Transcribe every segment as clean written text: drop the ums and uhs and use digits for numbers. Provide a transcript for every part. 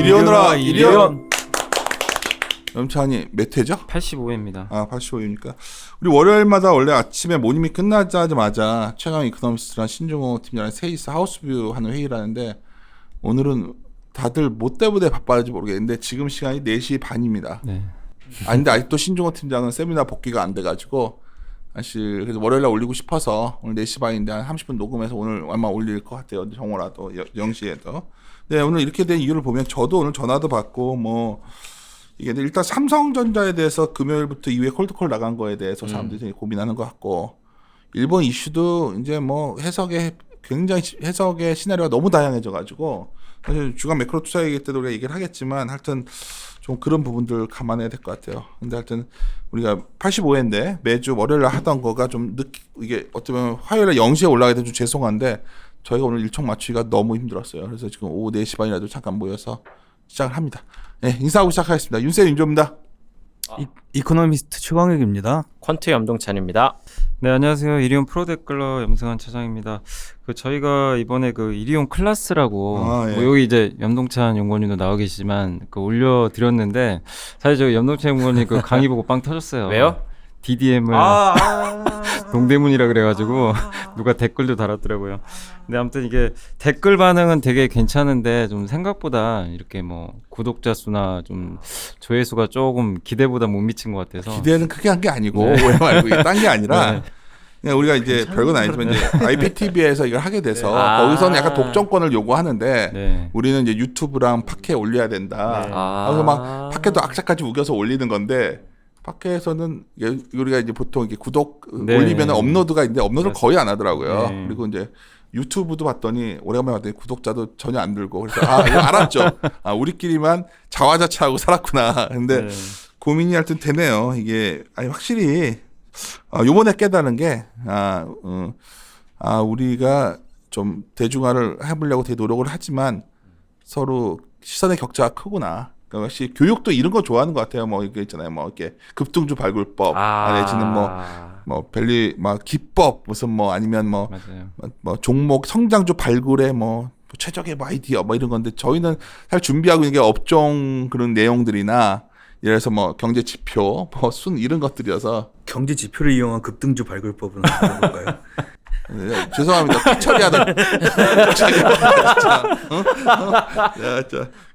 이리 오너라 이리 온. 염차한이 몇 회죠? 85회입니다. 아 85회니까 우리 월요일마다 원래 아침에 모닝이 끝나자마자 최강 이코노미스트랑 신종호 팀장랑 세이스 하우스뷰 하는 회의를 하는데 오늘은 다들 뭐 때문에 바빠는지 모르겠는데 지금 시간이 4시 반입니다. 네. 아닌데 아직도 신종호 팀장은 세미나 복귀가 안 돼가지고 사실 그래서 월요일날 올리고 싶어서 오늘 4시 반인데 한 30분 녹음해서 오늘 아마 올릴 것 같아요. 정오라도 0시에도. 네, 오늘 이렇게 된 이유를 보면 저도 오늘 전화도 받고 뭐 이게 일단 삼성전자에 대해서 금요일부터 이후에 콜드콜 나간 거에 대해서 사람들이 되게 고민하는 것 같고 일본 이슈도 이제 뭐 굉장히 해석의 시나리오가 너무 다양해져 가지고 사실 주간 매크로 투자 얘기 때도 우리가 얘기를 하겠지만 하여튼 좀 그런 부분들 감안해야 될 것 같아요. 근데 하여튼 우리가 85회인데 매주 월요일에 하던 거가 좀 이게 어떻게 보면 화요일에 0시에 올라가게 돼서 좀 죄송한데 저희가 오늘 일정 맞추기가 너무 힘들었어요. 그래서 지금 오후 4시 반이라도 잠깐 모여서 시작을 합니다. 네, 인사하고 시작하겠습니다. 윤쌤 윤조입니다. 이코노미스트 최광혁입니다. 퀀트 염동찬입니다. 네, 안녕하세요. 이리온 프로데클러 염승환 차장입니다. 저희가 이번에 이리온 클래스라고 예. 뭐 여기 이제 염동찬 연구원님도 나와 계시지만 올려드렸는데 사실 저 염동찬 연구원님 강의 보고 빵 터졌어요. 왜요? DDM을 동대문이라 그래가지고 누가 댓글도 달았더라고요. 근데 아무튼 이게 댓글 반응은 되게 괜찮은데 좀 생각보다 이렇게 뭐 구독자 수나 좀 조회수가 조금 기대보다 못 미친 것 같아서 기대는 크게 한 게 아니고 네. 오해 말고 딴 게 아니라 네. 그냥 우리가 이제 별건 아니지만 이제 IPTV에서 이걸 하게 돼서 네. 거기서는 약간 독점권을 요구하는데 네. 우리는 이제 유튜브랑 팟캐에 올려야 된다. 그래서 막 팟캐도 악착같이 우겨서 올리는 건데 팟캐에서는 우리가 이제 보통 이렇게 구독 네. 올리면 업로드가 있는데 업로드를 거의 안 하더라고요. 네. 그리고 이제 유튜브도 봤더니 오래간만에 봤더니 구독자도 전혀 안 늘고 그래서 이거 알았죠. 우리끼리만 자화자찬하고 살았구나. 근데 네. 고민이 하여튼 되네요. 이게 확실히 요번에 깨달은 게 우리가 좀 대중화를 해보려고 되게 노력을 하지만 서로 시선의 격차가 크구나. 그러니까 역시 교육도 이런 거 좋아하는 것 같아요. 뭐 이게 있잖아요. 뭐 이렇게 급등주 발굴법, 내지는 뭐 밸류 기법 무슨 뭐 아니면 뭐 종목 성장주 발굴에 뭐 최적의 뭐 아이디어 뭐 이런 건데 저희는 사실 준비하고 있는 게 업종 그런 내용들이나 예를 들어서 뭐 경제 지표, 뭐 순 이런 것들이어서 경제 지표를 이용한 급등주 발굴법은 어떤 건가요? 네, 죄송합니다. 처리하다.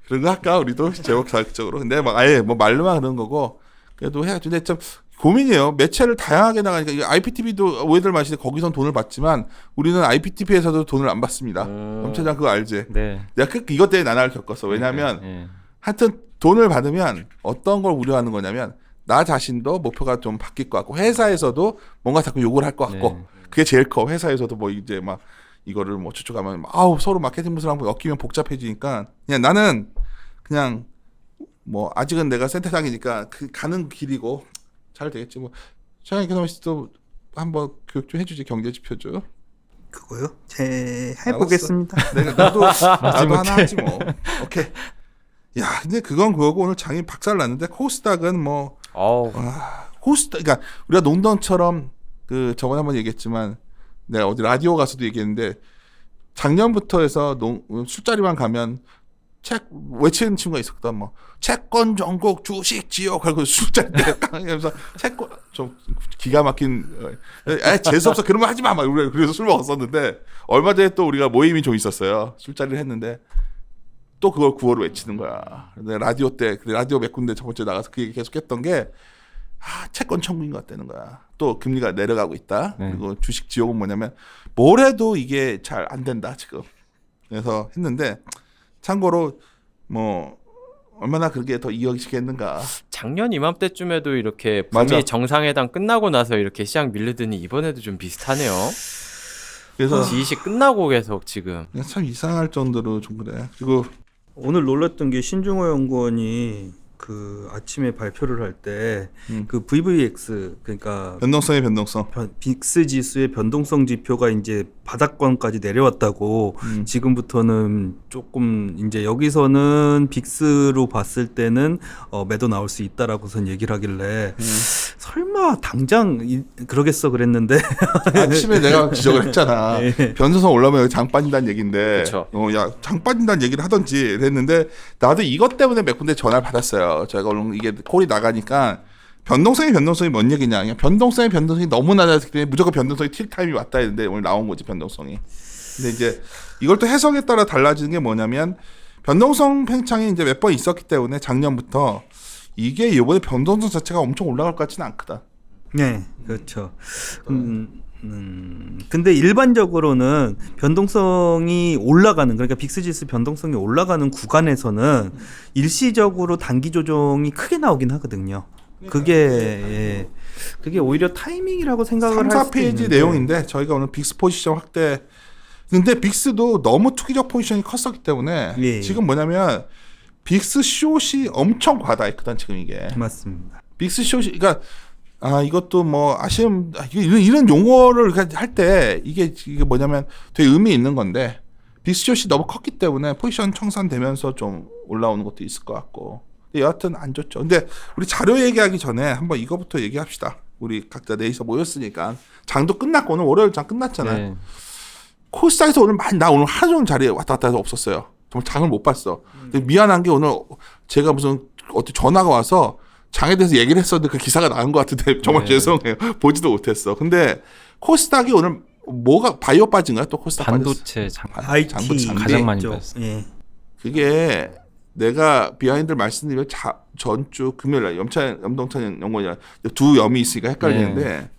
그런 거 할까 우리도 제목 자극적으로. 근데 막 아예 뭐 말로만 그런 거고 그래도 해야죠. 근데 참 고민이에요. 매체를 다양하게 나가니까 IPTV도 오해들 마시는데 거기선 돈을 받지만 우리는 IPTV에서도 돈을 안 받습니다. 염차장 그거 알지? 네. 내가 이것 때문에 나날을 겪었어. 왜냐하면 네. 하여튼 돈을 받으면 어떤 걸 우려하는 거냐면 나 자신도 목표가 좀 바뀔 것 같고 회사에서도 뭔가 자꾸 요구를 할 것 같고 네. 그게 제일 커. 회사에서도 뭐 이제 막 이거를 뭐 저쪽 가면 서로 마케팅 부서랑 한번 엮이면 복잡해지니까 그냥 나는 그냥 뭐 아직은 내가 센터장이니까 그 가는 길이고 잘 되겠지 뭐. 최강 이코노미스트도 한번 교육 좀 해주지. 경제 지표죠. 그거요? 해보겠습니다. 나도 하나 하지 뭐. 오케이. 야, 근데 그건 그거고 오늘 장이 박살 났는데 코스닥은 뭐 코스닥 그러니까 우리가 농담처럼 저번에 한번 얘기했지만 내가 어디 라디오 가서도 얘기했는데 작년부터 해서 술자리만 가면 책 외치는 친구가 있었거든. 뭐 채권 전국 주식 지역 하고 술자리 때 하면서 채권 좀 기가 막힌 재수 없어 그런 말 하지 마 막 그래서 술 먹었었는데 얼마 전에 또 우리가 모임이 좀 있었어요. 술자리를 했는데 또 그걸 구호로 외치는 거야. 근데 라디오 때 라디오 몇 군데 저번 주에 나가서 그 얘기 계속했던 게 채권 천국인 것 같다는 거야. 또 금리가 내려가고 있다. 네. 그리고 주식 지옥은 뭐냐면 뭘 해도 이게 잘 안 된다 지금. 그래서 했는데 참고로 뭐 얼마나 그렇게 더 이어지겠는가. 작년 이맘때쯤에도 이렇게 맞아. 북미 정상회담 끝나고 나서 이렇게 시장 밀리더니 이번에도 좀 비슷하네요. 그래서 지식 끝나고 계속 지금. 참 이상할 정도로 좀 그래. 그리고 오늘 놀랐던 게 신종호 연구원이 그 아침에 발표를 할 때 음. 그 VVX 그러니까 변동성의 변동성. 빅스 지수의 변동성 지표가 이제 바닥권까지 내려왔다고 지금부터는 조금 이제 여기서는 빅스로 봤을 때는 매도 나올 수 있다라고선 얘기를 하길래 설마 당장 그러겠어 그랬는데 아침에 내가 지적을 했잖아. 네. 변동성 올라오면 여기 장 빠진다는 얘기인데, 그쵸. 장 빠진다는 얘기를 하던지 했는데 나도 이것 때문에 몇 군데 전화를 받았어요. 제가 오늘 이게 콜이 나가니까 변동성이 뭔 얘기냐? 그냥 변동성이 너무 낮았기 때문에 무조건 변동성이 틸 타임이 왔다 했는데 오늘 나온 거지 변동성이. 근데 이제 이걸 또 해석에 따라 달라지는 게 뭐냐면 변동성 팽창이 이제 몇 번 있었기 때문에 작년부터 이게 이번에 변동성 자체가 엄청 올라갈 것 같지는 않거든. 네, 그렇죠. 근데 일반적으로는 변동성이 올라가는 그러니까 빅스지수 변동성이 올라가는 구간에서는 일시적으로 단기 조정이 크게 나오긴 하거든요. 그게 오히려 타이밍이라고 생각을 3, 할 수도 4페이지 있는데. 내용인데 저희가 오늘 빅스 포지션 확대. 근데 빅스도 너무 투기적 포지션이 컸었기 때문에 예. 지금 뭐냐면 빅스 숏이 엄청 과다했거든 지금 이게. 맞습니다. 빅스 숏이 그러니까 이것도 뭐 이런 용어를 할 때 이게 뭐냐면 되게 의미 있는 건데 빅스 숏이 너무 컸기 때문에 포지션 청산되면서 좀 올라오는 것도 있을 것 같고. 근데 여하튼 안 좋죠. 근데 우리 자료 얘기하기 전에 한번 이거부터 얘기합시다. 우리 각자 넷이서 모였으니까 장도 끝났고 오늘 월요일 장 끝났잖아요. 네. 코스닥에서 오늘 나 오늘 하루 종일 자리에 왔다 갔다 해서 없었어요. 정말 장을 못 봤어. 근데 미안한 게 오늘 제가 무슨 어떻게 전화가 와서 장에 대해서 얘기를 했었는데 그 기사가 나온 것 같은데 정말 네. 죄송해요. 보지도 못했어. 근데 코스닥이 오늘 뭐가 바이오 빠진 거야? 또 코스닥 반도체 IT 장부터 가장 많이 쪽. 빠졌어요. 예. 그게 내가 비하인드를 말씀드리면 전주 금요일날 염동찬 연구원이랑 두 염이 있으니까 헷갈리는데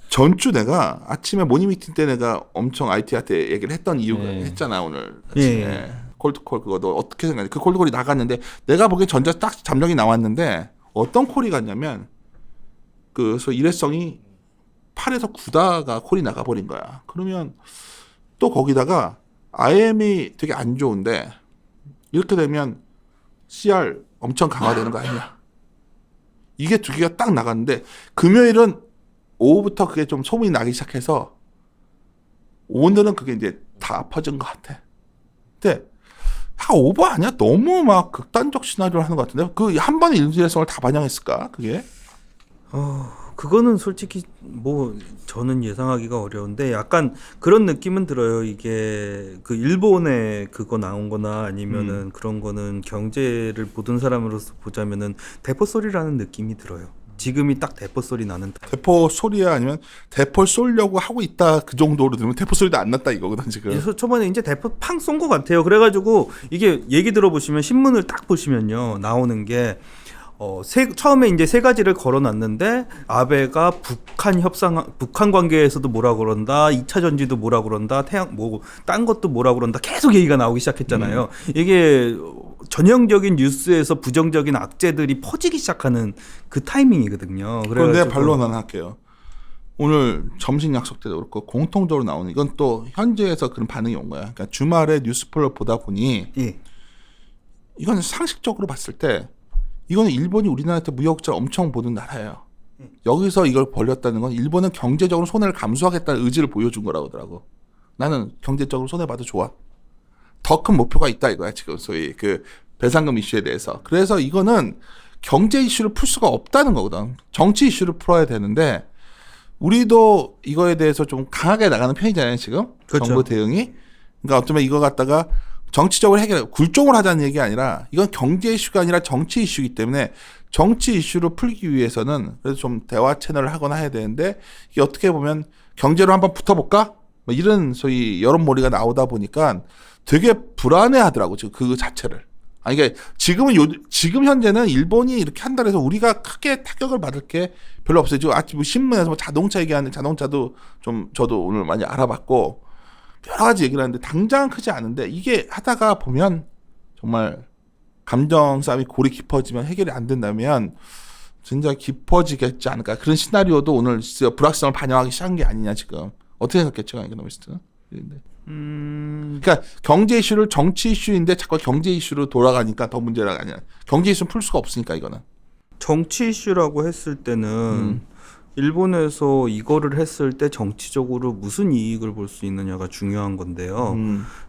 전주 내가 아침에 모닝 미팅 때 내가 엄청 IT한테 얘기를 했던 이유가 했잖아 오늘 아침에. 예. 콜드콜 그거 너 어떻게 생각해? 그 콜드콜이 나갔는데 내가 보기엔 전자 딱 잠정이 나왔는데 어떤 콜이 갔냐면 그래서 일회성이 8에서 9다가 콜이 나가버린 거야. 그러면 또 거기다가 IM이 되게 안 좋은데 이렇게 되면 CR 엄청 강화되는 거 아니야? 이게 두 개가 딱 나갔는데 금요일은 오후부터 그게 좀 소문이 나기 시작해서 오늘은 그게 이제 다 퍼진 것 같아. 근데 오버 아니야? 너무 막 극단적 시나리오를 하는 것 같은데 그 한 번에 일주일성을 다 반영했을까? 그게? 그거는 솔직히 뭐 저는 예상하기가 어려운데 약간 그런 느낌은 들어요. 이게 그 일본에 그거 나온 거나 아니면은 그런 거는 경제를 보던 사람으로서 보자면은 대포 소리라는 느낌이 들어요. 지금이 딱 대포 소리 나는 대포 소리야 아니면 대포를 쏘려고 하고 있다 그 정도로 들으면 대포 소리도 안 났다 이거거든 지금. 그래서 초반에 이제 대포 팡 쏜 것 같아요. 그래가지고 이게 얘기 들어보시면 신문을 딱 보시면요 나오는 게 처음에 이제 세 가지를 걸어놨는데 아베가 북한 관계에서도 뭐라 그런다, 2차 전지도 뭐라 그런다, 딴 것도 뭐라 그런다 계속 얘기가 나오기 시작했잖아요. 이게 전형적인 뉴스에서 부정적인 악재들이 퍼지기 시작하는 그 타이밍이거든요. 그럼 내가 반론 하나 할게요. 오늘 점심 약속 때도 그렇고 공통적으로 나오는 이건 또 현지에서 그런 반응이 온 거야. 그러니까 주말에 뉴스폴로 보다 보니 예. 이건 상식적으로 봤을 때 이거는 일본이 우리나라한테 무역자 엄청 보는 나라예요. 여기서 이걸 벌렸다는 건 일본은 경제적으로 손해를 감수하겠다는 의지를 보여준 거라고 하더라고. 나는 경제적으로 손해봐도 좋아. 더 큰 목표가 있다 이거야 지금 소위 그 배상금 이슈에 대해서. 그래서 이거는 경제 이슈를 풀 수가 없다는 거거든. 정치 이슈를 풀어야 되는데 우리도 이거에 대해서 좀 강하게 나가는 편이잖아요 지금. 그렇죠. 정부 대응이. 그러니까 어쩌면 이거 갖다가 정치적으로 굴종을 하자는 얘기 아니라 이건 경제 이슈가 아니라 정치 이슈이기 때문에 정치 이슈를 풀기 위해서는 그래서 좀 대화 채널을 하거나 해야 되는데 이게 어떻게 보면 경제로 한번 붙어볼까? 뭐 이런 소위 여론몰이가 나오다 보니까 되게 불안해하더라고 지금 그 자체를. 아니 그러니까 지금 현재는 일본이 이렇게 한다 해서 우리가 크게 타격을 받을 게 별로 없어요. 지금 아침 신문에서 뭐 자동차 얘기하는데 자동차도 좀 저도 오늘 많이 알아봤고 여러 가지 얘기를 하는데 당장은 크지 않은데 이게 하다가 보면 정말 감정 싸움이 골이 깊어지면 해결이 안 된다면 진짜 깊어지겠지 않을까. 그런 시나리오도 오늘 불확실성을 반영하기 시작한 게 아니냐 지금. 어떻게 생각했죠, 이코노미스트? 그러니까 경제 이슈를 정치 이슈인데 자꾸 경제 이슈로 돌아가니까 더 문제가 아니야. 경제 이슈는 풀 수가 없으니까 이거는. 정치 이슈라고 했을 때는 일본에서 이거를 했을 때 정치적으로 무슨 이익을 볼 수 있느냐가 중요한 건데요.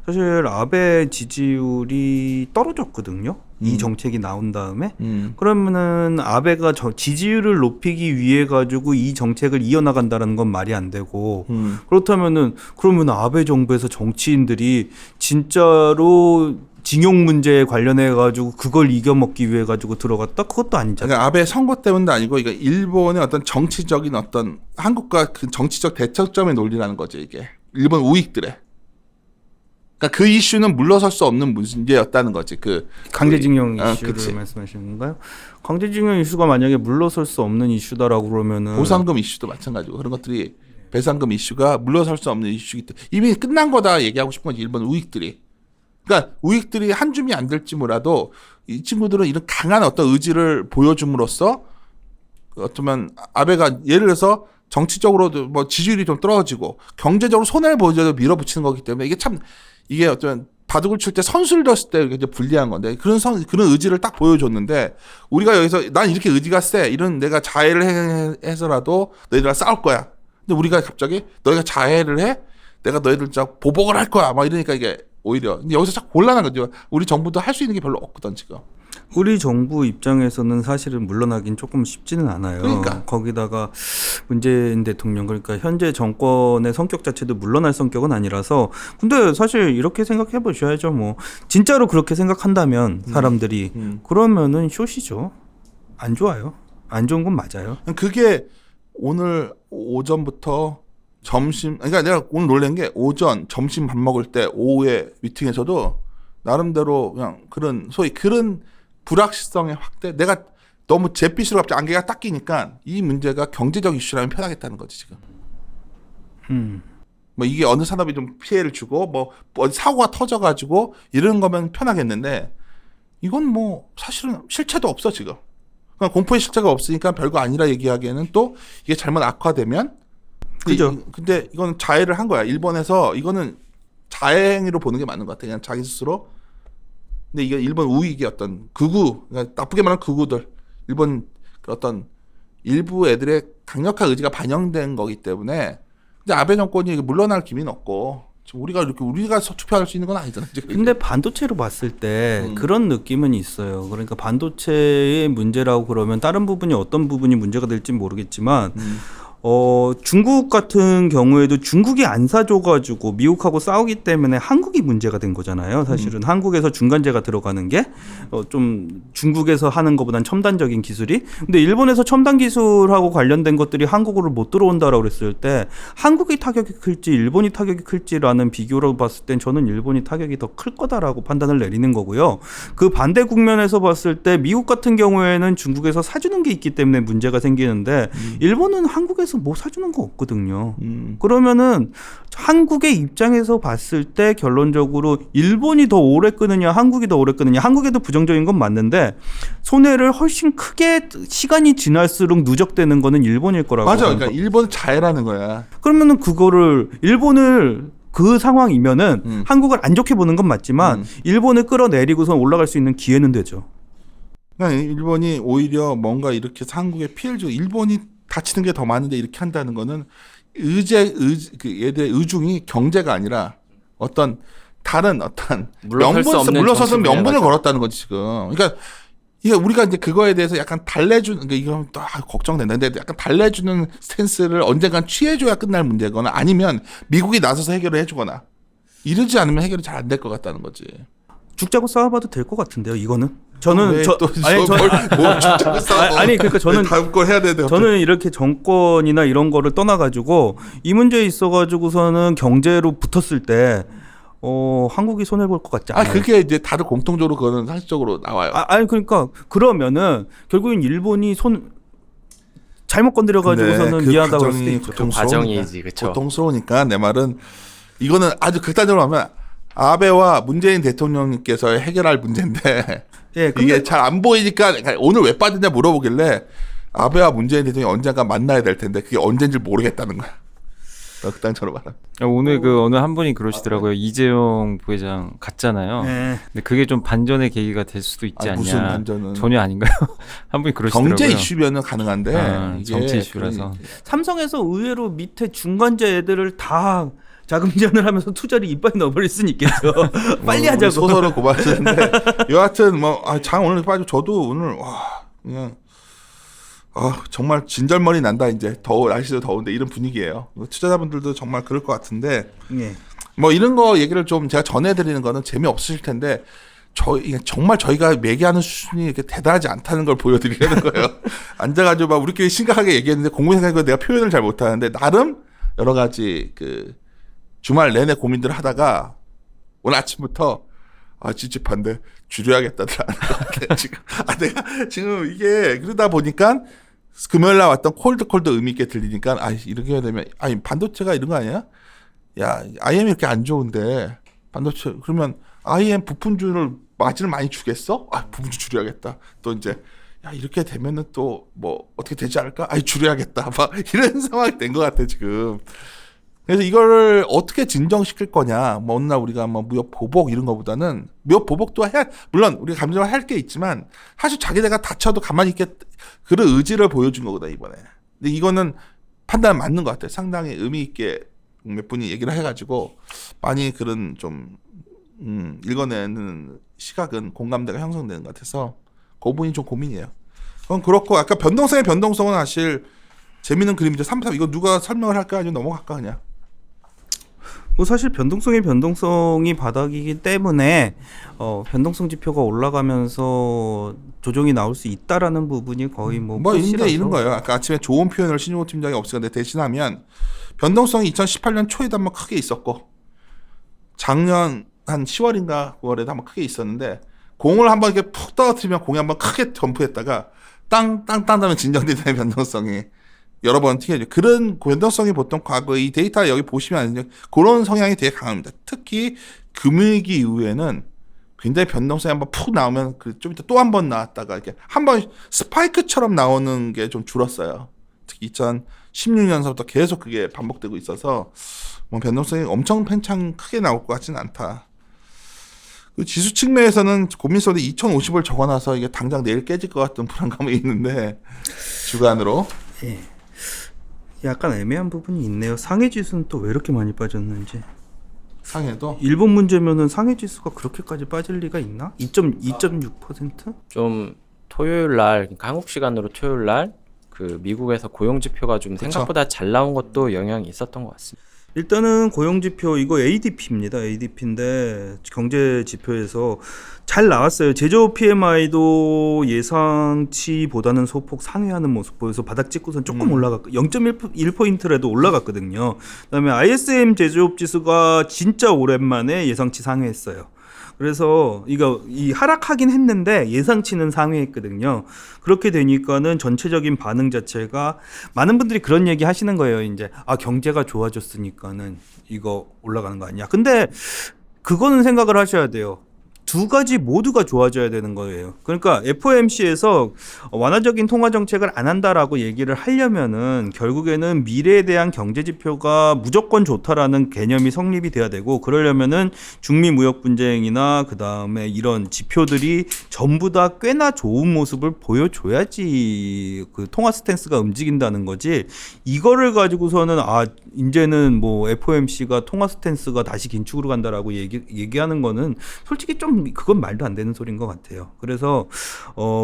사실 아베 지지율이 떨어졌거든요. 이 정책이 나온 다음에. 그러면은 아베가 지지율을 높이기 위해 가지고 이 정책을 이어나간다는 건 말이 안 되고 그렇다면은 그러면 아베 정부에서 정치인들이 진짜로 징용 문제에 관련해 가지고 그걸 이겨먹기 위해 가지고 들어갔다? 그것도 아니잖아요. 그러니까 아베 선거 때문도 아니고 이거 일본의 어떤 정치적인 어떤 한국과 그 정치적 대척점의 논리라는 거죠 이게 일본 우익들의. 그러니까 그 이슈는 물러설 수 없는 문제였다는 거지. 그 강제징용 그, 이슈를 그치. 말씀하시는 건가요? 강제징용 이슈가 만약에 물러설 수 없는 이슈다라고 그러면은 보상금 이슈도 마찬가지고 그런 것들이 배상금 이슈가 물러설 수 없는 이슈기 때문에 이미 끝난 거다 얘기하고 싶은 거지 일본 우익들이. 그러니까 우익들이 한 줌이 안 될지 몰라도 이 친구들은 이런 강한 어떤 의지를 보여줌으로써 어쩌면 아베가 예를 들어서 정치적으로도 뭐 지지율이 좀 떨어지고 경제적으로 손해를 보여줘도 밀어붙이는 거기 때문에 이게 참 이게 어쩌면 바둑을 칠 때 선수를 뒀을 때 이제 불리한 건데 그런 의지를 딱 보여줬는데 우리가 여기서 난 이렇게 의지가 세 이런 내가 자해를 해서라도 너희들랑 싸울 거야. 근데 우리가 갑자기 너희가 자해를 해 내가 너희들 진짜 보복을 할 거야 막 이러니까 이게 오히려 근데 여기서 자꾸 곤란한 거죠. 우리 정부도 할 수 있는 게 별로 없거든 지금. 우리 정부 입장에서는 사실은 물러나긴 조금 쉽지는 않아요. 그러니까. 거기다가 문재인 대통령 그러니까 현재 정권의 성격 자체도 물러날 성격은 아니라서 근데 사실 이렇게 생각해 보셔야죠. 뭐 진짜로 그렇게 생각한다면 사람들이 그러면은 쇼시죠. 안 좋아요. 안 좋은 건 맞아요. 그게 오늘 오전부터 점심 그러니까 내가 오늘 놀란 게 오전 점심 밥 먹을 때 오후에 미팅에서도 나름대로 그냥 그런 소위 그런 불확실성의 확대 내가 너무 잿빛으로 갑자기 안개가 딱 끼니까 이 문제가 경제적 이슈라면 편하겠다는 거지 지금. 뭐 이게 어느 산업이 좀 피해를 주고 뭐 어디 사고가 터져가지고 이런 거면 편하겠는데 이건 뭐 사실은 실체도 없어 지금. 그러니까 공포의 실체가 없으니까 별거 아니라 얘기하기에는 또 이게 잘못 악화되면 그죠. 근데 이거는 자해를 한 거야. 일본에서 이거는 자해 행위로 보는 게 맞는 것 같아. 그냥 자기 스스로. 근데 이게 일본 우익의 어떤 극우, 그러니까 나쁘게 말하면 극우들, 일본 그 어떤 일부 애들의 강력한 의지가 반영된 거기 때문에 근데 아베 정권이 물러날 기미는 없고 지금 우리가 투표할 수 있는 건 아니잖아. 근데 반도체로 봤을 때 그런 느낌은 있어요. 그러니까 반도체의 문제라고 그러면 다른 부분이 어떤 부분이 문제가 될지 모르겠지만 중국 같은 경우에도 중국이 안 사줘가지고 미국하고 싸우기 때문에 한국이 문제가 된 거잖아요. 사실은 한국에서 중간재가 들어가는 게 좀 중국에서 하는 것보단 첨단적인 기술이. 근데 일본에서 첨단 기술하고 관련된 것들이 한국으로 못 들어온다라고 그랬을 때 한국이 타격이 클지 일본이 타격이 클지라는 비교로 봤을 땐 저는 일본이 타격이 더 클 거다라고 판단을 내리는 거고요. 그 반대 국면에서 봤을 때 미국 같은 경우에는 중국에서 사주는 게 있기 때문에 문제가 생기는데 일본은 한국에서 뭐 사주는 거 없거든요. 그러면은 한국의 입장에서 봤을 때 결론적으로 일본이 더 오래 끄느냐 한국이 더 오래 끄느냐 한국에도 부정적인 건 맞는데 손해를 훨씬 크게 시간이 지날수록 누적되는 거는 일본일 거라고. 맞아. 그러니까 일본 자해라는 거야. 그러면은 그거를 일본을 그 상황이면은 한국을 안 좋게 보는 건 맞지만 일본을 끌어내리고선 올라갈 수 있는 기회는 되죠. 그러니까 일본이 오히려 뭔가 이렇게 해서 한국에 피해를 주고 일본이 다치는 게 더 많은데 이렇게 한다는 거는 얘들의 의중이 경제가 아니라 어떤 다른 어떤 물러설 수 없는 물러서서 정치 명분을 분야가 걸었다는 거지 지금. 그러니까 이게 우리가 이제 그거에 대해서 약간 달래주는 이건 또 걱정되는데 약간 달래주는 스탠스를 언젠간 취해줘야 끝날 문제거나 아니면 미국이 나서서 해결을 해주거나 이러지 않으면 해결이 잘 안 될 것 같다는 거지. 죽자고 싸워봐도 될 것 같은데요. 이거는 저는 아니 그러니까 저는 다음 걸 해야 되는데 저는 이렇게 정권이나 이런 거를 떠나가지고 이 문제에 있어가지고서는 경제로 붙었을 때 한국이 손해 볼 것 같지 않아요. 그게 이제 다들 공통적으로 그거는 상식적으로 나와요. 아니 그러니까 그러면은 결국엔 일본이 잘못 건드려가지고서는 미안하다고 할 수도 있죠. 과정이지, 그렇죠. 고통스러우니까 내 말은 이거는 아주 극단적으로 하면 아베와 문재인 대통령님께서 해결할 문제인데 예, 이게 잘 안 보이니까 오늘 왜 빠졌냐 물어보길래 아베와 문재인 대통령이 언젠가 만나야 될 텐데 그게 언제인지 모르겠다는 거야. 극단적으로 말하면. 오늘 그 어느 한 분이 그러시더라고요. 이재용 부회장 갔잖아요. 네. 근데 그게 좀 반전의 계기가 될 수도 있지 않냐. 무슨 반전은. 전혀 아닌가요? 한 분이 그러시더라고요. 경제 이슈면은 가능한데 이게 정치 이슈라서. 삼성에서 의외로 밑에 중간재 애들을 다 자금 제한을 하면서 투자를 이빨에 넣어버릴 수는 있겠죠. 빨리 하자고. 소설은 고맙는데 여하튼 장 오늘 빠지고 저도 오늘 와 그냥 정말 진절머리 난다. 이제 날씨도 더운데 이런 분위기예요. 투자자분들도 정말 그럴 것 같은데 예. 뭐 이런 거 얘기를 좀 제가 전해드리는 거는 재미없으실 텐데 정말 저희가 매기하는 수준이 이렇게 대단하지 않다는 걸 보여드리려는 거예요. 앉아가지고 막 우리끼리 심각하게 얘기했는데 공부 생각하고 내가 표현을 잘 못하는데 나름 여러 가지 그 주말 내내 고민들을 하다가 오늘 아침부터 찝찝한데 줄여야겠다라는 거 지금 내가 지금 이게 그러다 보니까 금요일 날 왔던 콜드 의미 있게 들리니까 이렇게 해야 되면 반도체가 이런 거 아니야? 야 IM 이렇게 안 좋은데 반도체 그러면 IM 부품주를 마진을 많이 주겠어? 부품주 줄여야겠다. 또 이제 이렇게 되면은 또 뭐 어떻게 되지 않을까? 줄여야겠다. 막 이런 상황이 된 것 같아 지금. 그래서 이거를 어떻게 진정시킬 거냐. 뭐 어느 날 우리가 무역 보복 이런 거보다는 무역 보복도 물론 우리가 감정을 할 게 있지만 사실 자기네가 다쳐도 가만히 있게 그런 의지를 보여준 거거든 이번에. 근데 이거는 판단 맞는 것 같아요. 상당히 의미 있게 몇 분이 얘기를 해가지고 많이 그런 좀 읽어내는 시각은 공감대가 형성되는 것 같아서 그 부분이 좀 고민이에요. 그건 그렇고 아까 변동성은 사실 재밌는 그림이죠. 3, 이거 누가 설명을 할까 아니면 넘어갈까 그냥. 뭐 사실 변동성이 바닥이기 때문에 변동성 지표가 올라가면서 조정이 나올 수 있다라는 부분이 거의 이제 이런 거예요. 아까 아침에 좋은 표현을 신용호 팀장이 없으니까 대신하면 변동성이 2018년 초에도 한번 크게 있었고 작년 한 10월인가 9월에도 한번 크게 있었는데 공을 한번 이렇게 푹 떨어뜨리면 공이 한번 크게 점프했다가 땅 하면 진정되는 변동성이 여러 번 튀겨져. 그런 변동성이 보통 과거 이 데이터 여기 보시면 그런 성향이 되게 강합니다. 특히 금융위기 이후에는 굉장히 변동성이 한번 푹 나오면 좀 이따 또 한 번 나왔다가 이렇게 한번 스파이크처럼 나오는 게 좀 줄었어요. 특히 2016년서부터 계속 그게 반복되고 있어서 변동성이 엄청 팽창 크게 나올 것 같지는 않다. 지수 측면에서는 고민스러운데 2050을 적어놔서 이게 당장 내일 깨질 것 같은 불안감이 있는데 주간으로. 예. 약간 애매한 부분이 있네요. 상해 지수는 또 왜 이렇게 많이 빠졌는지. 상해도? 일본 문제면은 상해 지수가 그렇게까지 빠질 리가 있나? 2.6%? 좀 토요일 날 그러니까 한국 시간으로 토요일 날 그 미국에서 고용 지표가 좀 생각보다 잘 나온 것도 영향이 있었던 것 같습니다. 일단은 고용지표 이거 ADP입니다. ADP인데 경제 지표에서 잘 나왔어요. 제조업 PMI도 예상치보다는 소폭 상회하는 모습 보여서 바닥 찍고선 조금 올라갔고 0.1%라도 올라갔거든요. 그다음에 ISM 제조업 지수가 진짜 오랜만에 예상치 상회했어요. 그래서 이 하락하긴 했는데 예상치는 상회했거든요. 그렇게 되니까는 전체적인 반응 자체가 많은 분들이 그런 얘기 하시는 거예요. 이제 경제가 좋아졌으니까는 이거 올라가는 거 아니야. 근데 그거는 생각을 하셔야 돼요. 두 가지 모두가 좋아져야 되는 거예요. 그러니까 FOMC에서 완화적인 통화 정책을 안 한다라고 얘기를 하려면은 결국에는 미래에 대한 경제 지표가 무조건 좋다라는 개념이 성립이 돼야 되고, 그러려면은 중미 무역 분쟁이나 그 다음에 이런 지표들이 전부 다 꽤나 좋은 모습을 보여줘야지 그 통화 스탠스가 움직인다는 거지. 이거를 가지고서는 이제는 뭐 FOMC가 통화 스탠스가 다시 긴축으로 간다라고 얘기하는 거는 솔직히 좀 그건 말도 안 되는 소리인 것 같아요. 그래서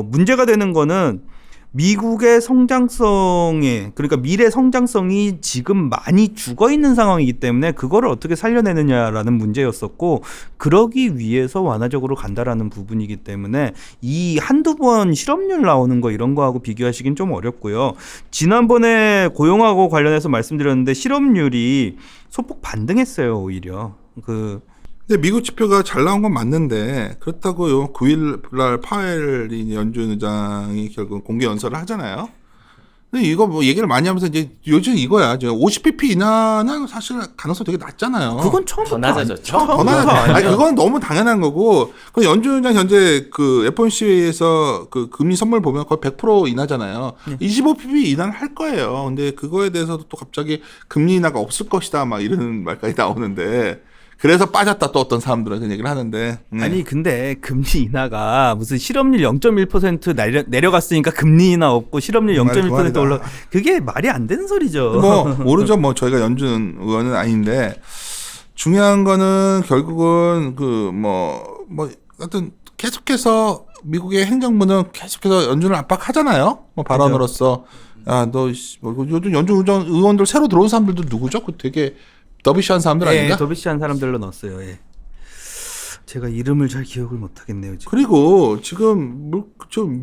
문제가 되는 거는 미국의 성장성에, 그러니까 미래 성장성이 지금 많이 죽어 있는 상황이기 때문에 그거를 어떻게 살려내느냐라는 문제였었고, 그러기 위해서 완화적으로 간다라는 부분이기 때문에 이 한두 번 실업률 나오는 거 이런 거하고 비교하시긴 좀 어렵고요. 지난번에 고용하고 관련해서 말씀드렸는데 실업률이 소폭 반등했어요. 오히려 근데 미국 지표가 잘 나온 건 맞는데, 그렇다고요 9일 날 파웰이 연준 의장이 결국 공개 연설을 하잖아요. 근데 이거 뭐 얘기를 많이 하면서 이제 요즘 이거야. 50pp 이하는 사실 가능성 되게 낮잖아요. 그건 처음부터 더 낮아졌죠. 더 나아요. 아니 그건 너무 당연한 거고. 그 연준장 현재 그 FOMC에서 그 금리 선물 보면 거의 100% 인하잖아요. 25pp 인하는 할 거예요. 근데 그거에 대해서도 또 갑자기 금리 인하가 없을 것이다 막 이런 말까지 나오는데. 그래서 빠졌다 또 어떤 사람들은 그 얘기를 하는데. 아니 근데 금리 인하가 무슨 실업률 0.1% 내려갔으니까 금리 인하 없고 실업률 0.1% 올라 그게 말이 안 되는 소리죠. 뭐 모르죠. 뭐 저희가 연준 의원은 아닌데 중요한 거는 결국은 그 뭐 하여튼 계속해서 미국의 행정부는 계속해서 연준을 압박하잖아요. 뭐 발언으로서 야너 뭐 요즘 연준 의원들 새로 들어온 사람들도 누구죠? 그 되게 더비시한 사람들 아닌가? 더비시한 사람들로 넣었어요. 예. 제가 이름을 잘 기억을 못 하겠네요. 지금. 그리고 지금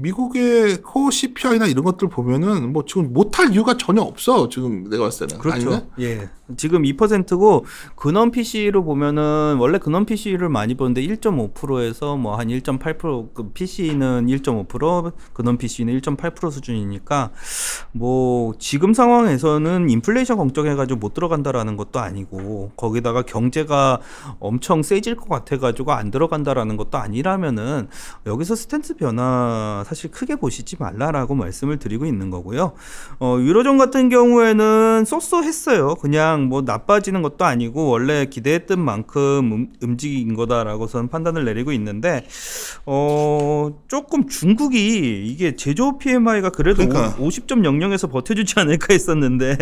미국의 코어 CPI나 이런 것들 보면은 뭐 지금 못할 이유가 전혀 없어. 지금 내가 봤을 때는. 그렇죠. 아닌가? 예. 지금 2%고 근원 PC로 보면은 원래 근원 PC를 많이 보는데 1.5%에서 뭐 한 1.8% 그 PC는 1.5% 근원 PC는 1.8% 수준이니까 뭐 지금 상황에서는 인플레이션 걱정해가지고 못 들어간다라는 것도 아니고 거기다가 경제가 엄청 세질 것 같아가지고 안 들어간다라는 것도 아니라면은 여기서 스탠스 변화 사실 크게 보시지 말라라고 말씀을 드리고 있는 거고요. 유로존 같은 경우에는 쏘쏘했어요. 그냥 뭐 나빠지는 것도 아니고 원래 기대했던 만큼 움직인 거다라고선 판단을 내리고 있는데 조금 중국이 이게 제조업 PMI가 그래도 그러니까. 50.00에서 버텨주지 않을까 했었는데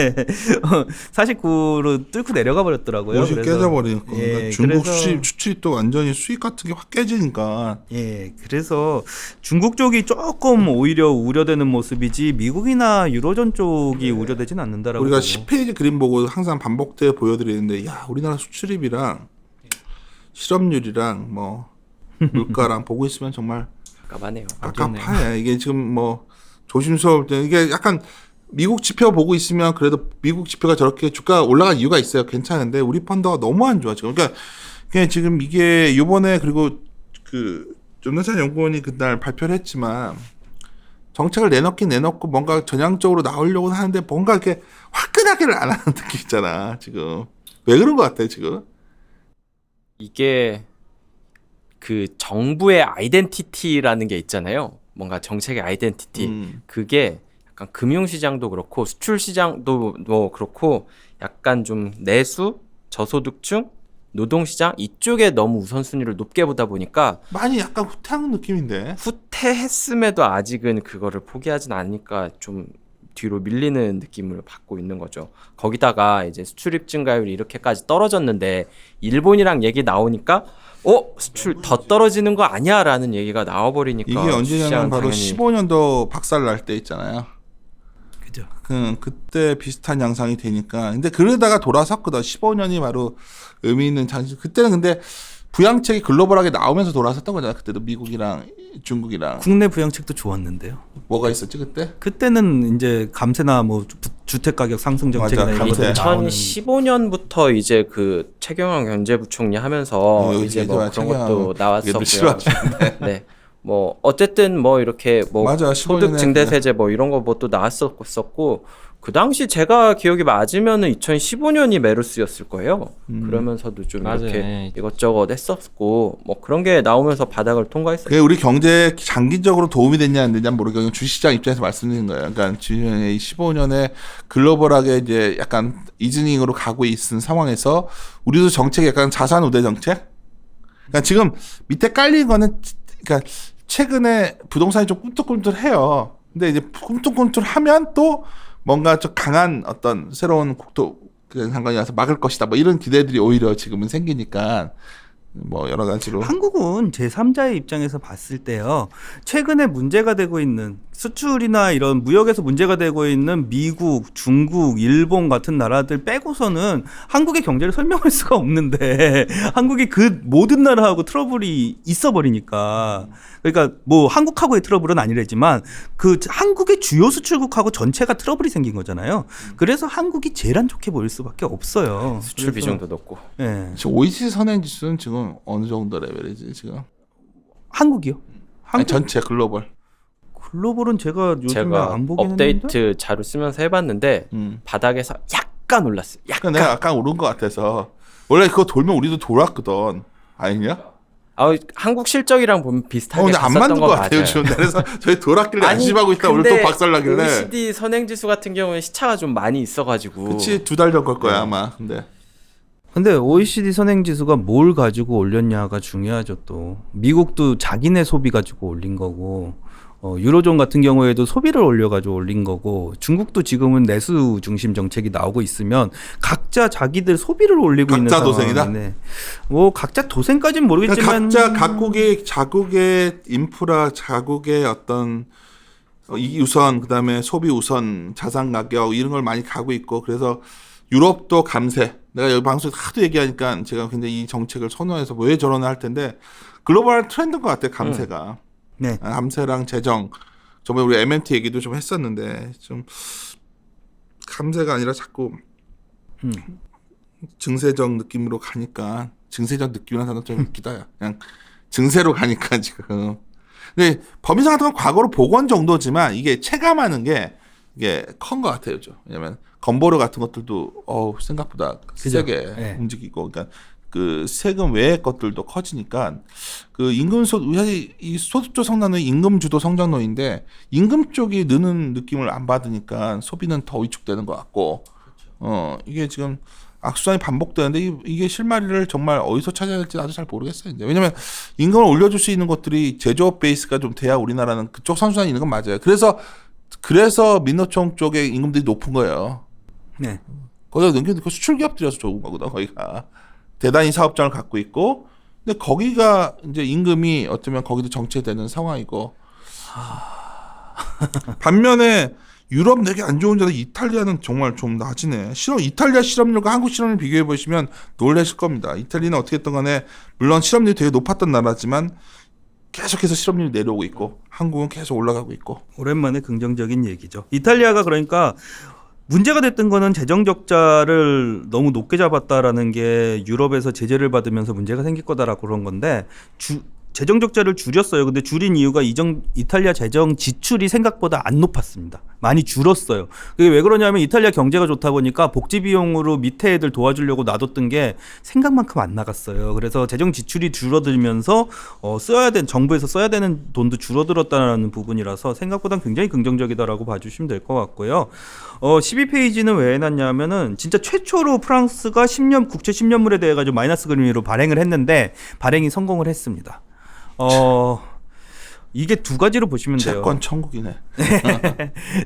49로 뚫고 내려가 버렸더라고요. 50 그래서 깨져버리니까. 예, 중국 그래서 수출이 또 완전히 수익 같은 게 확 깨지니까. 예, 그래서 중국 쪽이 조금 오히려 우려되는 모습이지 미국이나 유로존 쪽이 우려되진 않는다라고 우리가 보고. 10페이지 그림 보고 항상 반복돼 보여드리는데 야 우리나라 수출입이랑 실업률이랑 뭐 물가랑 보고 있으면 정말 깝깝하네요. 깝깝해. 이게 지금 뭐 조심스러울 때 이게 약간 미국 지표 보고 있으면 그래도 미국 지표가 저렇게 주가 올라간 이유가 있어요. 괜찮은데 우리 펀드가 너무 안 좋아 지금. 그러니까 지금 이게 요번에 그리고 그 존나찬 연구원이 그날 발표를 했지만 정책을 내놓고 뭔가 전향적으로 나오려고 하는데 뭔가 이렇게 화끈하게를 안 하는 느낌 있잖아 지금. 왜 그런 것 같아 지금? 이게 그 정부의 아이덴티티라는 게 있잖아요. 뭔가 정책의 아이덴티티. 그게 약간 금융시장도 그렇고 수출시장도 뭐 그렇고 약간 좀 내수, 저소득층, 노동시장 이쪽에 너무 우선순위를 높게 보다 보니까 많이 약간 후퇴하는 느낌인데. 후퇴했음에도 아직은 그거를 포기하진 않으니까 좀 뒤로 밀리는 느낌을 받고 있는 거죠. 거기다가 이제 수출입 증가율이 이렇게까지 떨어졌는데 일본이랑 얘기 나오니까 수출 더 떨어지는 거 아니야 라는 얘기가 나와버리니까 이게 언제냐면 시장은 바로 당연히 15년도 박살 날 때 있잖아요. 그죠. 그때 비슷한 양상이 되니까. 근데 그러다가 돌아섰거든. 15년이 바로 의미 있는 장시. 그때는 근데 부양책이 글로벌하게 나오면서 돌아섰던 거잖아. 그때도 미국이랑 중국이랑. 국내 부양책도 좋았는데요. 뭐가 있었지 그때? 그때는 이제 감세나 뭐 주택 가격 상승 정책이나 맞아, 이런 것들이 감세. 나오는 2015년부터 이제 그 최경환 경제부총리 하면서 이제 뭐 그런 것도 나왔었고요. 네. 뭐 어쨌든 뭐 이렇게 뭐 맞아, 소득 15년에 증대세제 뭐 이런 거 뭐 또 나왔었고 그 당시 제가 기억이 맞으면은 2015년이 메르스였을 거예요. 그러면서도 좀 맞아요. 이렇게 예. 이것저것 했었고 뭐 그런 게 나오면서 바닥을 통과했어요. 그게 우리 경제에 장기적으로 도움이 됐냐 안 됐냐 모르겠고 주식시장 입장에서 말씀드린 거예요. 그러니까 주식시장이 15년에 글로벌하게 이제 약간 이즈닝으로 가고 있는 상황에서 우리도 정책이 약간 자산 우대 정책? 그러니까 지금 밑에 깔린 거는 그러니까 최근에 부동산이 좀 꿈틀꿈틀해요. 근데 이제 꿈틀꿈틀하면 또 뭔가 좀 강한 어떤 새로운 국토 상관이 와서 막을 것이다. 뭐 이런 기대들이 오히려 지금은 생기니까 뭐 여러 가지로. 한국은 제3자의 입장에서 봤을 때요. 최근에 문제가 되고 있는 수출이나 이런 무역에서 문제가 되고 있는 미국, 중국, 일본 같은 나라들 빼고서는 한국의 경제를 설명할 수가 없는데 한국이 그 모든 나라하고 트러블이 있어 버리니까. 그러니까 뭐 한국하고의 트러블은 아니래지만 그 한국의 주요 수출국하고 전체가 트러블이 생긴 거잖아요. 그래서 한국이 제일 안 좋게 보일 수밖에 없어요. 수출 그래서, 비중도 높고. 예. 지금 OECD 선행 지수는 지금 어느 정도 레벨이지 지금? 한국이요? 아니, 전체 글로벌. 글로벌은 제가 요즘에 제가 안 보긴 업데이트 했는데. 자료 쓰면서 해봤는데 바닥에서 약간 올랐어요. 그러니까 내가 약간 오른 것 같아서 원래 그거 돌면 우리도 돌았거든. 아니냐? 한국 실적이랑 보면 비슷하게 근데 안 갔었던 맞는 것 건 같아요. 맞아요. 지금 그래서 저희 돌았길래 안심하고 있다. 오늘 또 근데 박살나길래. OECD 선행지수 같은 경우는 시차가 좀 많이 있어가지고. 그치 2달 전 걸 거야 아마. 근데 OECD 선행지수가 뭘 가지고 올렸냐가 중요하죠 또. 미국도 자기네 소비 가지고 올린 거고, 유로존 같은 경우에도 소비를 올려가지고 올린 거고, 중국도 지금은 내수 중심 정책이 나오고 있으면 각자 자기들 소비를 올리고 있는 각자 도생이다? 상황이네. 뭐 각자 도생까지는 모르겠지만 각자 각국의 자국의 인프라, 자국의 어떤 우선 그다음에 소비 우선 자산 가격 이런 걸 많이 가고 있고 그래서 유럽도 감세. 내가 여기 방송에서 하도 얘기하니까 제가 굉장히 이 정책을 선호해서 왜 저러나 할 텐데 글로벌 트렌드인 것 같아요. 감세가. 네. 감세랑 재정. 저번에 우리 MMT 얘기도 좀 했었는데 좀 감세가 아니라 자꾸 증세적 느낌으로 가니까 증세적 느낌이라는 단어 좀 웃기다. 그냥 증세로 가니까 지금. 근데 범위상 같은 건 과거로 복원 정도지만 이게 체감하는 게 이게 큰 것 같아요. 왜냐면 건보료 같은 것들도 생각보다 세게 네. 움직이고, 그러니까 그 세금 외의 것들도 커지니까 그 임금 사실 이 소득 성장은 임금 주도 성장론인데 임금 쪽이 느는 느낌을 안 받으니까 소비는 더 위축되는 것 같고, 이게 지금 악순환이 반복되는데 이게 실마리를 정말 어디서 찾아야 될지 나도 잘 모르겠어요. 이제. 왜냐면 임금을 올려줄 수 있는 것들이 제조업 베이스가 좀 돼야 우리나라는 그쪽 선순환이 있는 건 맞아요. 그래서 민노총 쪽의 임금들이 높은 거예요. 네. 거기가 넘기는 수출 기업들이어서 좋은 거거든. 거기가 대단히 사업장을 갖고 있고, 근데 거기가 이제 임금이 어쩌면 거기도 정체되는 상황이고. 반면에 유럽 내게 안 좋은 점은 이탈리아는 정말 좀 낮이네. 이탈리아 실업률과 한국 실업률 비교해 보시면 놀라실 겁니다. 이탈리아는 어떻게 했던 간에 물론 실업률이 되게 높았던 나라지만 계속해서 실업률이 내려오고 있고 한국은 계속 올라가고 있고. 오랜만에 긍정적인 얘기죠. 이탈리아가 그러니까 문제가 됐던 거는 재정 적자를 너무 높게 잡았다라는 게 유럽에서 제재를 받으면서 문제가 생길 거다라고 그런 건데 재정 적자를 줄였어요. 근데 줄인 이유가 이탈리아 재정 지출이 생각보다 안 높았습니다. 많이 줄었어요. 그게 왜 그러냐면 이탈리아 경제가 좋다 보니까 복지 비용으로 밑에 애들 도와주려고 놔뒀던 게 생각만큼 안 나갔어요. 그래서 재정 지출이 줄어들면서 정부에서 써야 되는 돈도 줄어들었다는 부분이라서 생각보다 굉장히 긍정적이다라고 봐주시면 될 것 같고요. 12페이지는 왜 해놨냐면은 진짜 최초로 프랑스가 국채 10년물에 대해 가지고 마이너스 금리로 발행을 했는데 발행이 성공을 했습니다. 이게 두 가지로 보시면 돼요. 채권 천국이네.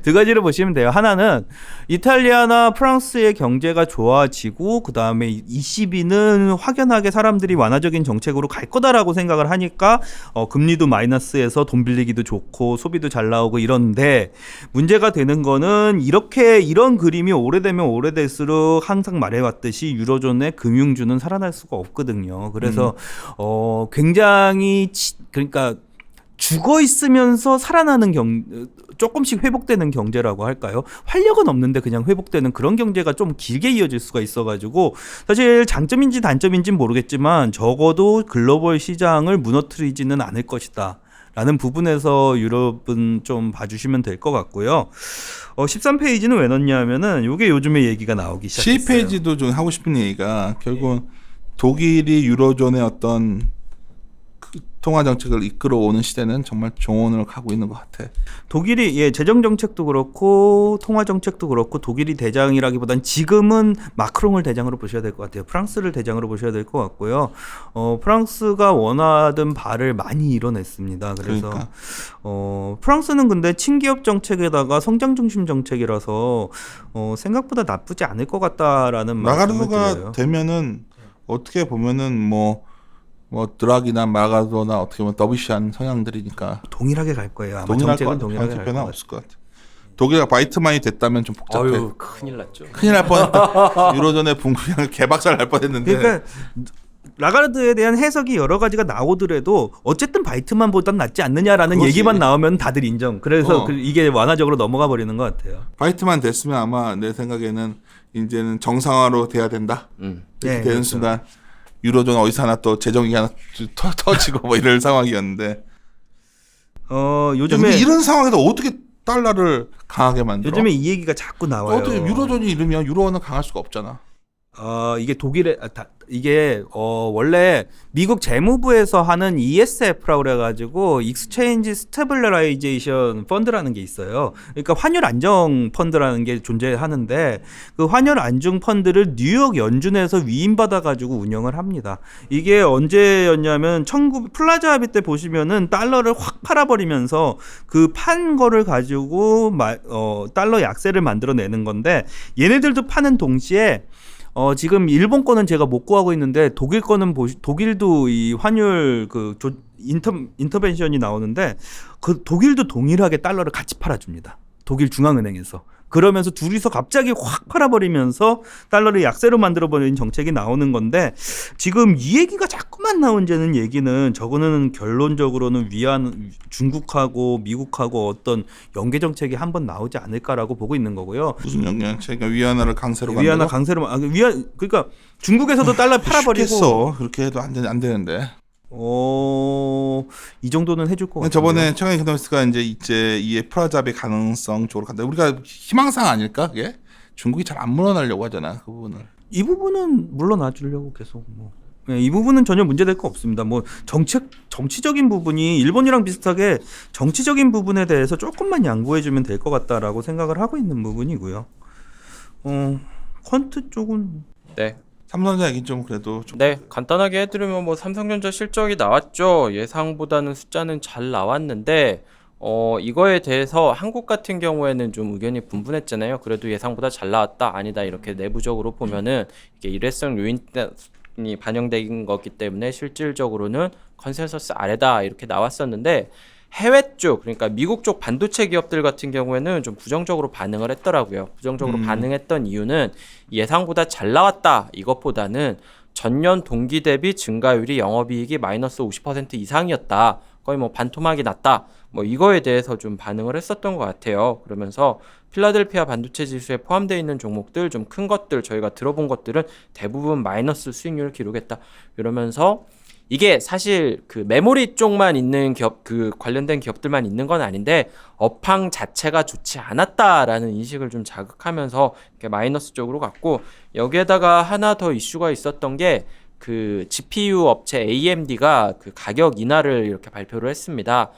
두 가지로 보시면 돼요. 하나는 이탈리아나 프랑스의 경제가 좋아지고 그 다음에 ECB는 확연하게 사람들이 완화적인 정책으로 갈 거다라고 생각을 하니까 금리도 마이너스에서 돈 빌리기도 좋고 소비도 잘 나오고 이런데 문제가 되는 거는 이런 그림이 오래되면 오래될수록 항상 말해왔듯이 유로존의 금융주는 살아날 수가 없거든요. 그래서 굉장히 그러니까 죽어 있으면서 살아나는 조금씩 회복되는 경제라고 할까요? 활력은 없는데 그냥 회복되는 그런 경제가 좀 길게 이어질 수가 있어가지고 사실 장점인지 단점인지는 모르겠지만 적어도 글로벌 시장을 무너뜨리지는 않을 것이다. 라는 부분에서 유럽은 좀 봐주시면 될 것 같고요. 13페이지는 왜 넣냐면은 이게 요즘에 얘기가 나오기 시작했어요. 12페이지도 좀 하고 싶은 얘기가 결국 독일이 유로존의 어떤 통화 정책을 이끌어오는 시대는 정말 종언을 가고 있는 것 같아. 독일이 재정 정책도 그렇고 통화 정책도 그렇고 독일이 대장이라기보단 지금은 마크롱을 대장으로 보셔야 될 것 같아요. 프랑스를 대장으로 보셔야 될 것 같고요. 프랑스가 원하던 바를 많이 이뤄냈습니다. 그래서 그러니까. 프랑스는 근데 친기업 정책에다가 성장 중심 정책이라서 생각보다 나쁘지 않을 것 같다라는 말씀을 라가르도가 드려요. 되면은 어떻게 보면은 뭐 드라기나 마가도나 어떻게 보면 더비시한 성향들이니까 동일하게 갈 거예요. 아마 동일할 정책은 것 동일하게 같아. 갈 변화 거예요. 없을 것 같아. 독일가 바이트만이 됐다면 좀 복잡해. 어휴, 큰일 났죠. 큰일 날 뻔했다. 유로존의 붕괴 개박살 날 뻔했는데. 그러니까 라가르드에 대한 해석이 여러 가지가 나오더라도 어쨌든 바이트만보단 낫지 않느냐라는 그렇지. 얘기만 나오면 다들 인정. 그래서 이게 완화적으로 넘어가 버리는 것 같아요. 바이트만 됐으면 아마 내 생각에는 이제는 정상화로 돼야 된다. 이렇게 네, 되는 그렇죠. 순간 유로존 어디서 하나 또 재정이 하나 터지고 뭐 이럴 상황이었는데. 요즘에 근데 이런 상황에서 어떻게 달러를 강하게 만들어? 요즘에 이 얘기가 자꾸 나와요. 어떻게 유로존이 이러면 유로원은 강할 수가 없잖아. 이게 독일의 이게 원래 미국 재무부에서 하는 ESF라고 그래가지고 Exchange Stabilization Fund라는 게 있어요. 그러니까 환율 안정 펀드라는 게 존재하는데 그 환율 안정 펀드를 뉴욕 연준에서 위임받아가지고 운영을 합니다. 이게 언제였냐면 플라자 합의 때 보시면은 달러를 확 팔아버리면서 그 판 거를 가지고 달러 약세를 만들어내는 건데 얘네들도 파는 동시에 지금 일본 거는 제가 못 구하고 있는데 독일 거는 독일도 이 환율 인터벤션이 나오는데 그 독일도 동일하게 달러를 같이 팔아줍니다. 독일 중앙은행에서. 그러면서 둘이서 갑자기 확 팔아버리면서 달러를 약세로 만들어버리는 정책이 나오는 건데 지금 이 얘기가 자꾸만 나오는 얘기는 저거는 결론적으로는 중국하고 미국하고 어떤 연계 정책이 한번 나오지 않을까라고 보고 있는 거고요. 무슨 영향책? 그러니까 위안화를 강세로 위안화 만들어? 강세로 그러니까 중국에서도 달러 팔아버리고 쉽겠어. 그렇게 해도 안 되는데. 이 정도는 해줄 것 같아요. 저번에 청양 이코노미스트가 이제 이 프라잡의 가능성 쪽으로 간다. 우리가 희망사항 아닐까 그게? 중국이 잘 안 물러나려고 하잖아 그 부분을. 이 부분은 물러나 주려고 계속 이 부분은 전혀 문제될 거 없습니다. 정치적인 부분이 일본이랑 비슷하게 정치적인 부분에 대해서 조금만 양보해주면 될 것 같다라고 생각을 하고 있는 부분이고요. 퀀트 쪽은 네. 삼성전자 얘기 좀 그래도 좀. 네, 간단하게 해드리면 뭐 삼성전자 실적이 나왔죠. 예상보다는 숫자는 잘 나왔는데 이거에 대해서 한국 같은 경우에는 좀 의견이 분분했잖아요. 그래도 예상보다 잘 나왔다, 아니다 이렇게 내부적으로 보면은 이게 일회성 요인이 반영된 거기 때문에 실질적으로는 컨센서스 아래다 이렇게 나왔었는데 해외 쪽, 그러니까 미국 쪽 반도체 기업들 같은 경우에는 좀 부정적으로 반응을 했더라고요. 부정적으로 반응했던 이유는 예상보다 잘 나왔다 이것보다는 전년 동기 대비 증가율이 영업이익이 마이너스 50% 이상이었다. 거의 뭐 반토막이 났다. 뭐 이거에 대해서 좀 반응을 했었던 것 같아요. 그러면서 필라델피아 반도체 지수에 포함되어 있는 종목들 좀 큰 것들 저희가 들어본 것들은 대부분 마이너스 수익률을 기록했다. 이러면서 이게 사실 그 메모리 쪽만 있는 기업, 그 관련된 기업들만 있는 건 아닌데 업황 자체가 좋지 않았다라는 인식을 좀 자극하면서 이렇게 마이너스 쪽으로 갔고, 여기에다가 하나 더 이슈가 있었던 게 그 GPU 업체 AMD가 그 가격 인하를 이렇게 발표를 했습니다.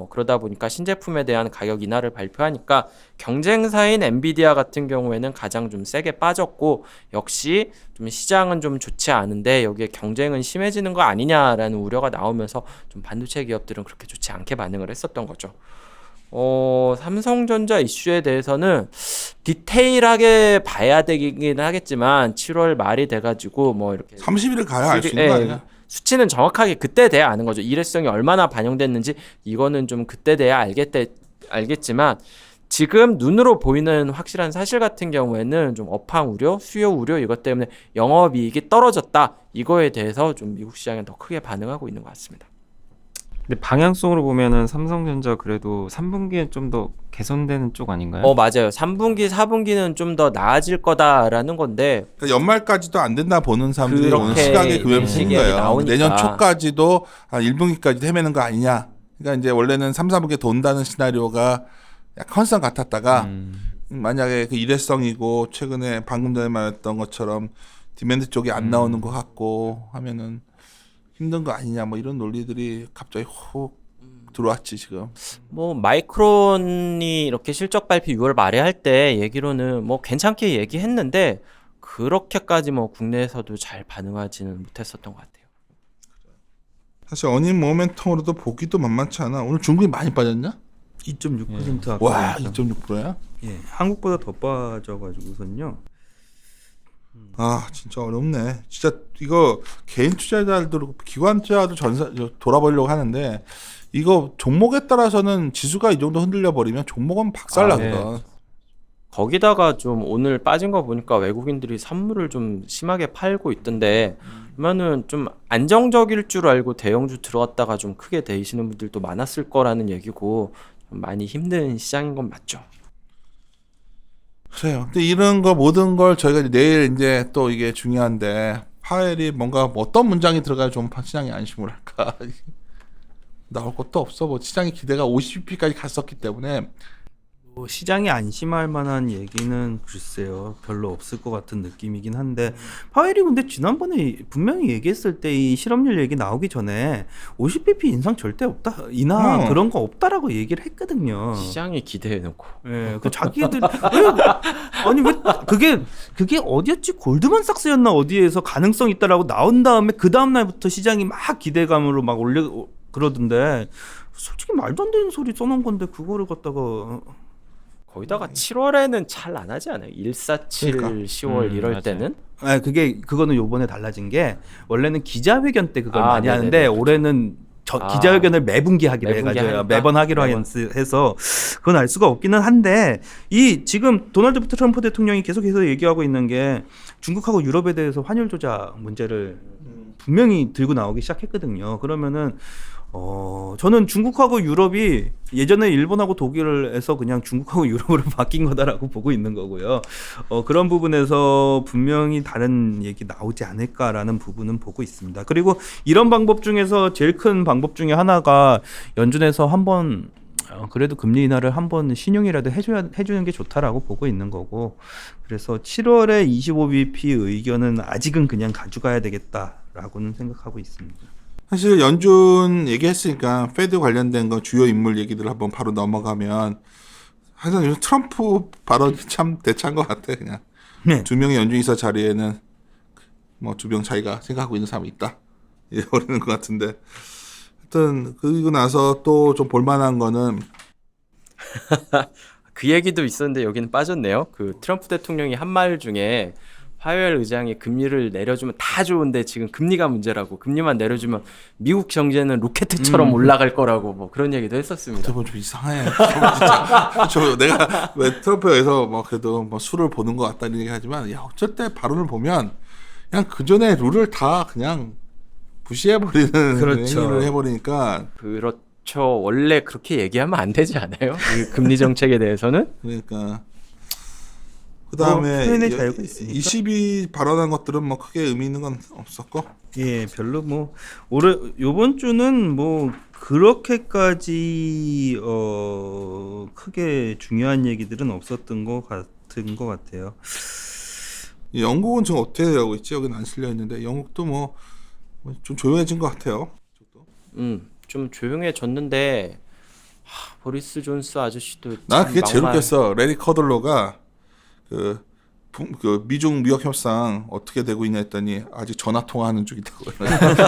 그러다 보니까 신제품에 대한 가격 인하를 발표하니까 경쟁사인 엔비디아 같은 경우에는 가장 좀 세게 빠졌고, 역시 좀 시장은 좀 좋지 않은데 여기에 경쟁은 심해지는 거 아니냐라는 우려가 나오면서 좀 반도체 기업들은 그렇게 좋지 않게 반응을 했었던 거죠. 삼성전자 이슈에 대해서는 디테일하게 봐야 되긴 하겠지만 7월 말이 돼가지고 뭐 이렇게 30일을 가야 알 수 있는 거 아니야? 수치는 정확하게 그때 돼야 아는 거죠. 일회성이 얼마나 반영됐는지 이거는 좀 그때 돼야 알겠지만 지금 눈으로 보이는 확실한 사실 같은 경우에는 좀 업황 우려, 수요 우려 이것 때문에 영업이익이 떨어졌다. 이거에 대해서 좀 미국 시장에 더 크게 반응하고 있는 것 같습니다. 근데 방향성으로 보면은 삼성전자 그래도 3분기에 좀 더 개선되는 쪽 아닌가요? 맞아요. 3분기, 4분기는 좀 더 나아질 거다라는 건데 그러니까 연말까지도 안 된다 보는 사람들이 그렇게 오늘 시각에 그걸 시기에 보는 거예요. 나오니까. 내년 초까지도 한 1분기까지 헤매는 거 아니냐. 그러니까 이제 원래는 3, 4분기에 돈다는 시나리오가 약간 컨선 같았다가 만약에 그 일회성이고 최근에 방금 전에 말했던 것처럼 디맨드 쪽이 안 나오는 것 같고 하면은 힘든 거 아니냐 뭐 이런 논리들이 갑자기 훅 들어왔지 지금. 뭐 마이크론이 이렇게 실적 발표 6월 말에 할 때 얘기로는 뭐 괜찮게 얘기했는데 그렇게까지 뭐 국내에서도 잘 반응하지는 못했었던 것 같아요. 사실 어닝 모멘텀으로도 보기도 만만치 않아. 오늘 중국이 많이 빠졌냐? 2.6% 아까 와 보니까. 2.6%야? 예, 한국보다 더 빠져가지고선요. 아 진짜 어렵네. 진짜 이거 개인 투자자들도 기관 투자도 돌아보려고 하는데 이거 종목에 따라서는 지수가 이 정도 흔들려 버리면 종목은 박살나거든. 네. 거기다가 좀 오늘 빠진 거 보니까 외국인들이 선물을 좀 심하게 팔고 있던데, 그러면은 좀 안정적일 줄 알고 대형주 들어갔다가 좀 크게 데이시는 분들도 많았을 거라는 얘기고 좀 많이 힘든 시장인 건 맞죠. 그래요. 근데 이런 거 모든 걸 저희가 내일 이제 또 이게 중요한데 파웰이 뭔가 어떤 문장이 들어가야 좀 시장이 안심을 할까. 나올 것도 없어. 뭐 시장의 기대가 50bp까지 갔었기 때문에 뭐 시장이 안심할 만한 얘기는 글쎄요 별로 없을 것 같은 느낌이긴 한데 파웰이 근데 지난번에 분명히 얘기했을 때 이 실업률 얘기 나오기 전에 50bp 인상 절대 없다 인하 그런 거 없다라고 얘기를 했거든요. 시장이 기대해놓고. 예, 그 자기들 아니 왜 그게 어디였지 골드만삭스였나 어디에서 가능성 있다라고 나온 다음에 그 다음 날부터 시장이 막 기대감으로 막 그러던데 솔직히 말도 안 되는 소리 써놓은 건데 그거를 갖다가 거기다가 7월에는 잘 안 하지 않아요? 147, 그러니까. 10월 이럴 맞아요. 때는? 그거는 요번에 달라진 게 원래는 기자회견 때 그걸 아, 많이 네네네, 하는데 그렇죠. 올해는 기자회견을 매분기 하기로 매분기 해가지고 하니까. 매번 하기로 해서 그건 알 수가 없기는 한데 이 지금 도널드 트럼프 대통령이 계속해서 얘기하고 있는 게 중국하고 유럽에 대해서 환율 조작 문제를 분명히 들고 나오기 시작했거든요. 그러면은 저는 중국하고 유럽이 예전에 일본하고 독일에서 그냥 중국하고 유럽으로 바뀐 거다라고 보고 있는 거고요. 그런 부분에서 분명히 다른 얘기 나오지 않을까라는 부분은 보고 있습니다. 그리고 이런 방법 중에서 제일 큰 방법 중에 하나가 연준에서 한번 그래도 금리 인하를 한번 신용이라도 해주는 게 좋다라고 보고 있는 거고 그래서 7월에 25bp 의견은 아직은 그냥 가져가야 되겠다라고는 생각하고 있습니다. 사실 연준 얘기했으니까 페드 관련된 거 주요 인물 얘기들 한번 바로 넘어가면 하여튼 요즘 트럼프 발언이 참 대차인 것 같아. 그냥 네. 두 명의 연준 이사 자리에는 뭐 두 명 자기가 생각하고 있는 사람이 있다 이러는 것 같은데 하여튼 그리고 나서 또 좀 볼만한 거는 그 얘기도 있었는데 여기는 빠졌네요. 그 트럼프 대통령이 한 말 중에 파웰 의장이 금리를 내려주면 다 좋은데 지금 금리가 문제라고 금리만 내려주면 미국 경제는 로켓처럼 올라갈 거라고 뭐 그런 얘기도 했었습니다. 저번 좀 이상해. 저 내가 왜 트럼프에서 뭐 그래도 뭐 수를 보는 것 같다는 얘기하지만 야 어쩔 때 발언을 보면 그냥 그 전에 룰을 다 그냥 무시해버리는 그렇죠. 행위를 해버리니까 그렇죠. 원래 그렇게 얘기하면 안 되지 않아요? 이 금리 정책에 대해서는? 그러니까 그다음에 표현의 자유가 있으니까. 20이 발언한 것들은 뭐 크게 의미 있는 건 없었고 예, 별로 뭐 올해 요번 주는 뭐 그렇게까지 크게 중요한 얘기들은 없었던 것 같은 것 같아요. 영국은 지금 어떻게 하고 있지? 여기는 안 실려 있는데 영국도 뭐 좀 조용해진 것 같아요. 좀 조용해졌는데 보리스 존스 아저씨도 나 참 그게 제일 막말. 웃겼어. 레리 커들로가 그 미중 무역 협상 어떻게 되고 있냐 했더니 아직 전화 통화하는 중이다고.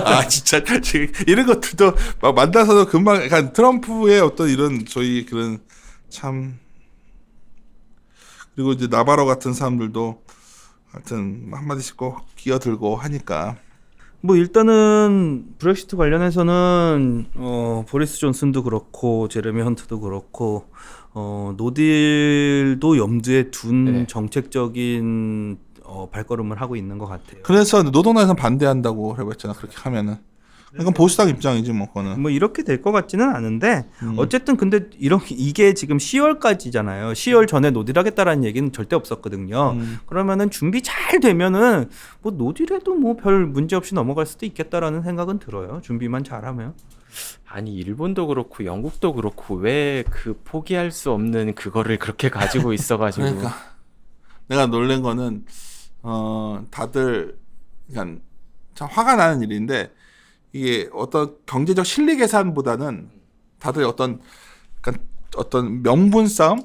아 진짜 지금 이런 것들도 막 만나서도 금방 약간 트럼프의 어떤 이런 저희 그런 참 그리고 이제 나바로 같은 사람들도 하여튼 한마디씩 꼭 끼어들고 하니까 뭐 일단은 브렉시트 관련해서는 보리스 존슨도 그렇고 제레미 헌트도 그렇고 노딜도 염두에 둔 네. 정책적인 발걸음을 하고 있는 것 같아요. 그래서 노동당에서 반대한다고 그랬잖아. 그렇게 하면은 그건 보수당 입장이지 뭐 그거는. 뭐 이렇게 될 것 같지는 않은데 어쨌든 근데 이게 지금 10월까지잖아요. 10월 전에 노딜하겠다라는 얘기는 절대 없었거든요. 그러면은 준비 잘 되면은 뭐 노딜해도 뭐 별 문제 없이 넘어갈 수도 있겠다라는 생각은 들어요. 준비만 잘하면. 아니 일본도 그렇고 영국도 그렇고 왜 그 포기할 수 없는 그거를 그렇게 가지고 있어가지고 그러니까 내가 놀란 거는 다들 그냥 참 화가 나는 일인데 이게 어떤 경제적 실리 계산보다는 다들 어떤 명분 싸움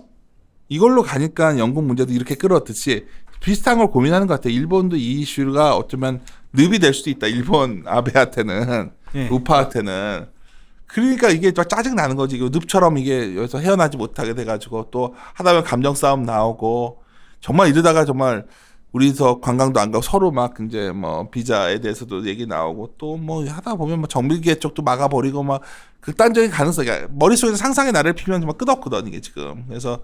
이걸로 가니까 영국 문제도 이렇게 끌어왔듯이 비슷한 걸 고민하는 것 같아요. 일본도 이 이슈가 어쩌면 늪이 될 수도 있다. 일본 아베한테는 네. 우파한테는 그러니까 이게 좀 짜증 나는 거지. 이거 늪처럼 이게 여기서 헤어나지 못하게 돼가지고 또 하다 보면 감정 싸움 나오고 정말 이러다가 정말 우리서 관광도 안 가고 서로 막 이제 뭐 비자에 대해서도 얘기 나오고 또 뭐 하다 보면 뭐 정밀계 쪽도 막아버리고 막 극단적인 가능성이 머릿속에서 상상의 나래를 피면 정말 끝없거든 이게 지금. 그래서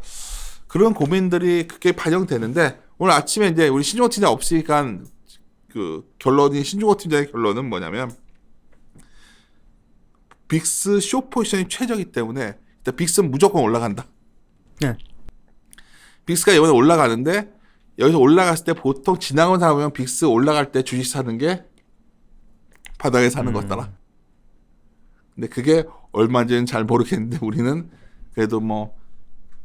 그런 고민들이 그게 반영되는데 오늘 아침에 이제 우리 신종호 팀장 없으니까 그 결론이 신종호 팀장의 결론은 뭐냐면 빅스 쇼 포지션이 최저이기 때문에 일단 빅스는 무조건 올라간다. 네. 빅스가 이번에 올라가는데 여기서 올라갔을 때 보통 지나온 사람 보면 빅스 올라갈 때 주식 사는 게 바닥에 사는 거더라. 근데 그게 얼마인지는 잘 모르겠는데 우리는 그래도 뭐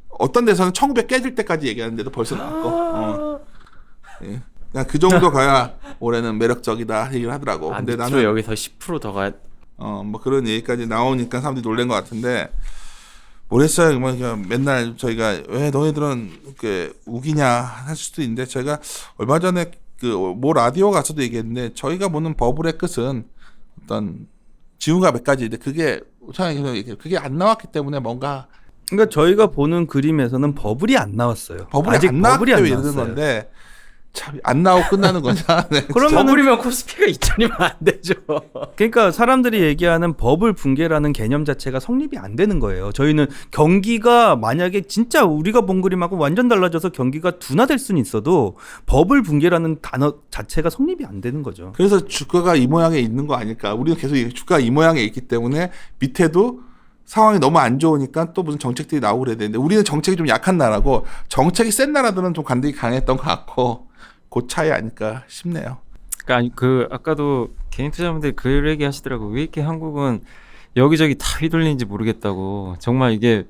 어떤 데서는 1900 깨질 때까지 얘기하는데도 벌써 나왔고 예. 그냥 그 정도 가야 올해는 매력적이다 얘기를 하더라고. 근데 밑으로 나는 여기서 10% 더 가야 뭐 그런 얘기까지 나오니까 사람들이 놀란 것 같은데 모르겠어요. 뭐 그냥 맨날 저희가 왜 너희들은 이렇게 우기냐 할 수도 있는데 저희가 얼마 전에 그 모 라디오 가서도 얘기했는데 저희가 보는 버블의 끝은 어떤 지우가 몇 가지인데 그게 그게 안 나왔기 때문에 뭔가 그러니까 저희가 보는 그림에서는 버블이 안 나왔어요. 버블이 아직 안 나왔기 버블이 안 때문에 이러는 나왔어요. 건데 참 안 나오고 끝나는 거냐. 네. 그러면은 버블이면 코스피가 2천이면 안 되죠. 그러니까 사람들이 얘기하는 버블 붕괴라는 개념 자체가 성립이 안 되는 거예요. 저희는 경기가 만약에 진짜 우리가 본 그림하고 완전 달라져서 경기가 둔화될 수는 있어도 버블 붕괴라는 단어 자체가 성립이 안 되는 거죠. 그래서 주가가 이 모양에 있는 거 아닐까. 우리는 계속 주가가 이 모양에 있기 때문에 밑에도 상황이 너무 안 좋으니까 또 무슨 정책들이 나오고 그래야 되는데 우리는 정책이 좀 약한 나라고 정책이 센 나라들은 좀 관대히 강했던 것 같고 그 차이 아닐까 싶네요. 그러니까 그 아까도 개인 투자분들이 그 얘기 하시더라고. 왜 이렇게 한국은 여기저기 다 휘둘리는지 모르겠다고. 정말 이게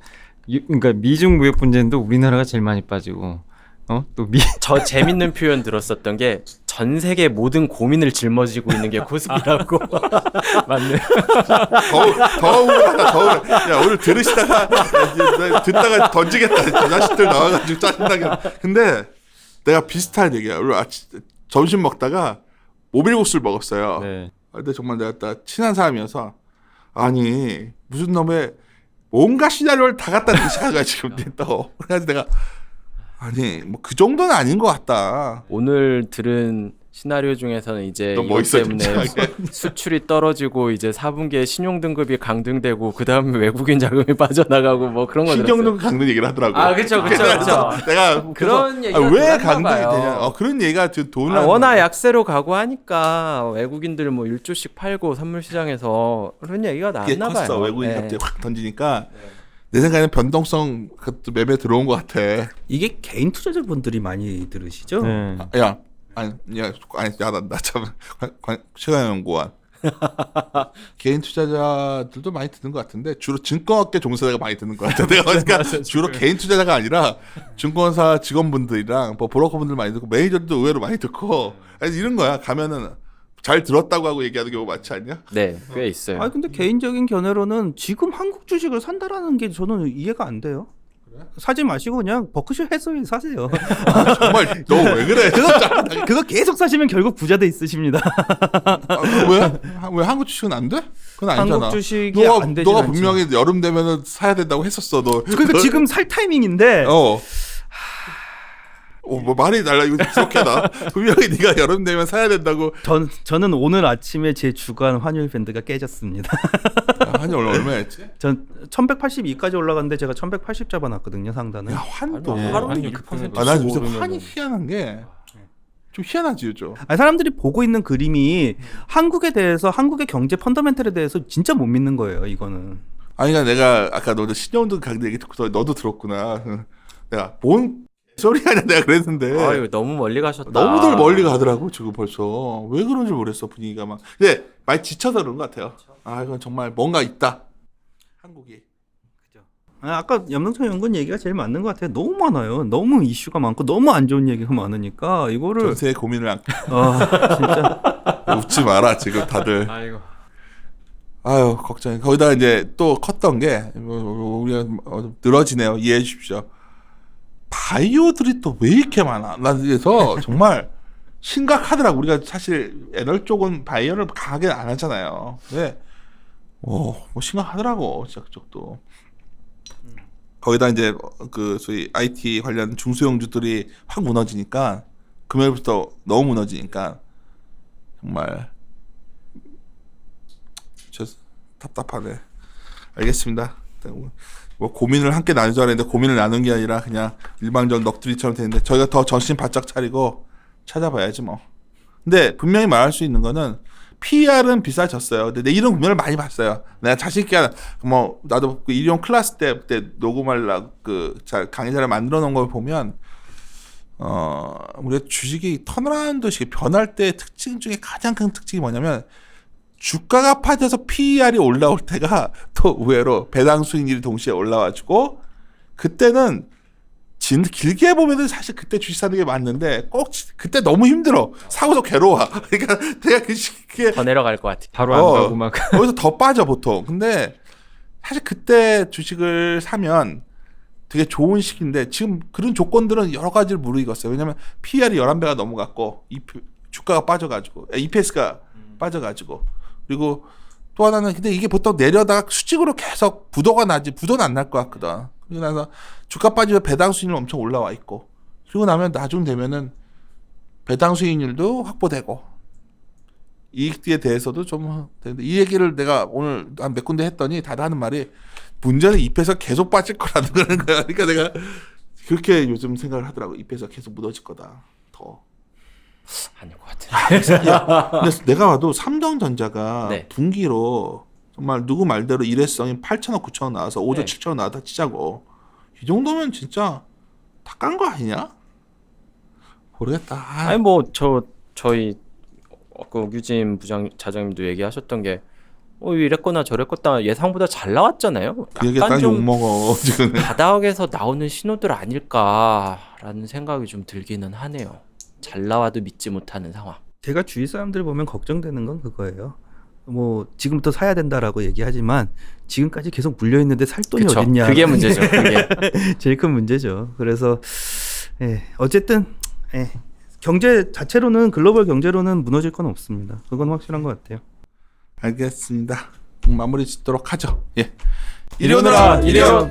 그러니까 미중 무역 분쟁도 우리나라가 제일 많이 빠지고 저 재밌는 표현 들었었던 게 전 세계 모든 고민을 짊어지고 있는 게 코스피라고. 맞네. 더 우울하다. 더 우울해. 야 오늘 들으시다가 듣다가 던지겠다. 저 자식들 나와가지고 짜증나게. 근데 내가 비슷한 얘기야. 오늘 점심 먹다가 모밀국수를 먹었어요. 네. 근데 정말 내가 친한 사람이어서 아니 무슨 놈의 온갖 시나리오를 다 갖다 대시하가 지금 또 그래서 내가 아니 뭐 그 정도는 아닌 것 같다. 오늘 들은 시나리오 중에서는 이제 너 이것 멋있어, 때문에 진짜. 수출이 떨어지고 이제 4분기에 신용 등급이 강등되고 그 다음에 외국인 자금이 빠져나가고 뭐 그런 거 들었어요. 신경등 강등 얘기를 하더라고. 아, 그쵸. 내가 그런 얘기가 왜 돌았나 강등이 봐요. 되냐? 그런 얘기가 돈을 워낙 약세로 가고 하니까 외국인들 뭐 1조씩 팔고 선물 시장에서 그런 얘기가 그게 나왔나 컸어. 봐요. 외국인이 네. 갑자기 확 던지니까 내 생각에는 변동성 그것도 매매 들어온 것 같아. 이게 개인 투자자분들이 많이 들으시죠? 네. 야 나참 시간연구원 개인 투자자들도 많이 드는 것 같은데 주로 증권업계 종사자가 많이 드는 것 같아. 내가 그러니까 주로 개인 투자자가 아니라 증권사 직원분들이랑 뭐 브로커분들 많이 듣고 매니저들도 의외로 많이 듣고 아니, 이런 거야. 가면은 잘 들었다고 하고 얘기하는 경우 많지 않냐? 네, 꽤 있어요. 아 근데 개인적인 견해로는 지금 한국 주식을 산다라는 게 저는 이해가 안 돼요. 사지 마시고 그냥 버크셔 해서웨이 사세요. 정말 너 왜 그래? 그거 계속 사시면 결국 부자 돼 있으십니다. 왜 한국 주식은 안 돼? 그건 아니잖아. 한국 주식이 안 되진 너가 않죠. 분명히 여름 되면은 사야 된다고 했었어. 너. 그러니까 지금 살 타이밍인데 뭐 말이 달라. 이거 지속해다. 분명히 네가 여름 되면 사야 된다고. 저는 오늘 아침에 제 주간 환율 밴드가 깨졌습니다. 한이 얼마였지? 전 1182까지 올라갔는데 제가 1180 잡아놨거든요, 상단은. 야 환도. 아니, 하루에 환이 1% 난 요새 오르면은. 환이 희한한 게 좀 희한하지 요즘. 아니, 사람들이 보고 있는 그림이 한국에 대해서 한국의 경제 펀더멘털에 대해서 진짜 못 믿는 거예요, 이거는. 아니 그러니까 내가 아까 너도 신용등 강대 얘기 듣고 너도 들었구나. 내가 뭔 소리 하냐 내가 그랬는데. 아유, 너무 멀리 가셨다. 너무들 멀리 가더라고 지금 벌써. 왜 그런지 모르겠어 분위기가 막. 근데 많이 지쳐서 그런 것 같아요. 아 이건 정말 뭔가 있다. 한국이. 아까 염동철 연구원 얘기가 제일 맞는 것 같아요. 너무 많아요. 너무 이슈가 많고 너무 안 좋은 얘기가 많으니까 이거를 전세에 고민을 안. 진짜 웃지 마라 지금 다들. 아이고. 아유 걱정이. 거기다가 이제 또 컸던 게 우리가 늘어지네요. 이해해 주십시오. 바이오들이 또 왜 이렇게 많아? 난 그래서 정말 심각하더라고. 우리가 사실 에너지 쪽은 바이오를 강하게 안 하잖아요. 근데 뭐 심각하더라고 시작 쪽도. 거기다 이제 그 소위 IT 관련 중소형주들이 확 무너지니까 금요일부터 너무 무너지니까 정말 답답하네. 알겠습니다. 뭐 고민을 함께 나누자 했는데 고민을 나눈 게 아니라 그냥 일방적 넋두리처럼 되는데 저희가 더 정신 바짝 차리고 찾아봐야지 뭐. 근데 분명히 말할 수 있는 거는 PER은 비싸졌어요. 근데 내 이런 구매를 많이 봤어요. 내가 자신 있게 뭐 나도 그 일용 클래스 때 그때 녹음하려고 그 강의자를 만들어 놓은 걸 보면 우리가 주식이 턴어라운드식 변할 때 특징 중에 가장 큰 특징이 뭐냐면 주가가 빠져서 PER이 올라올 때가 또 의외로 배당 수익률이 동시에 올라와주고 그때는 길게 보면은 사실 그때 주식 사는 게 맞는데 꼭 그때 너무 힘들어. 사고서 괴로워. 그러니까 내가 그 시기에 더 내려갈 것 같아. 바로 안 가고 막. 거기서 더 빠져 보통. 근데 사실 그때 주식을 사면 되게 좋은 시기인데 지금 그런 조건들은 여러 가지를 무르익었어요. 왜냐면 PER이 11배가 넘어갔고 주가가 빠져가지고 EPS가 빠져가지고 그리고 또 하나는 근데 이게 보통 내려다가 수직으로 계속 부도가 나지 부도는 안 날 것 같거든. 그리고 나서 주가 빠지면 배당 수익률 엄청 올라와 있고 그리고 나면 나중 되면은 배당 수익률도 확보되고 이익에 대해서도 좀 되는데 이 얘기를 내가 오늘 한 몇 군데 했더니 다들 하는 말이 문제는 잎에서 계속 빠질 거라는 거야. 그러니까 내가 그렇게 요즘 생각을 하더라고. 잎에서 계속 묻어질 거다. 더. 아닐 것 같아. 근데 내가 봐도 삼성전자가 네. 분기로 정말 누구 말대로 일회성이 8천억, 9천억 나와서 5조, 네. 7천억 나왔다 치자고. 이 정도면 진짜 다 깐 거 아니냐? 모르겠다. 아니 뭐 저희 그 유진 차장님도 얘기하셨던 게 이랬거나 저랬거나 예상보다 잘 나왔잖아요. 그 얘기가 딱 욕먹어 지금. 바닥에서 나오는 신호들 아닐까라는 생각이 좀 들기는 하네요. 잘 나와도 믿지 못하는 상황. 제가 주위 사람들 보면 걱정되는 건 그거예요. 뭐 지금부터 사야 된다라고 얘기하지만 지금까지 계속 물려 있는데 살 돈이 그쵸? 어딨냐. 그게 문제죠. 그게. 제일 큰 문제죠. 그래서 어쨌든 경제 자체로는 글로벌 경제로는 무너질 건 없습니다. 그건 확실한 것 같아요. 알겠습니다. 마무리 짓도록 하죠. 예. 이리 오너라, 이리 오.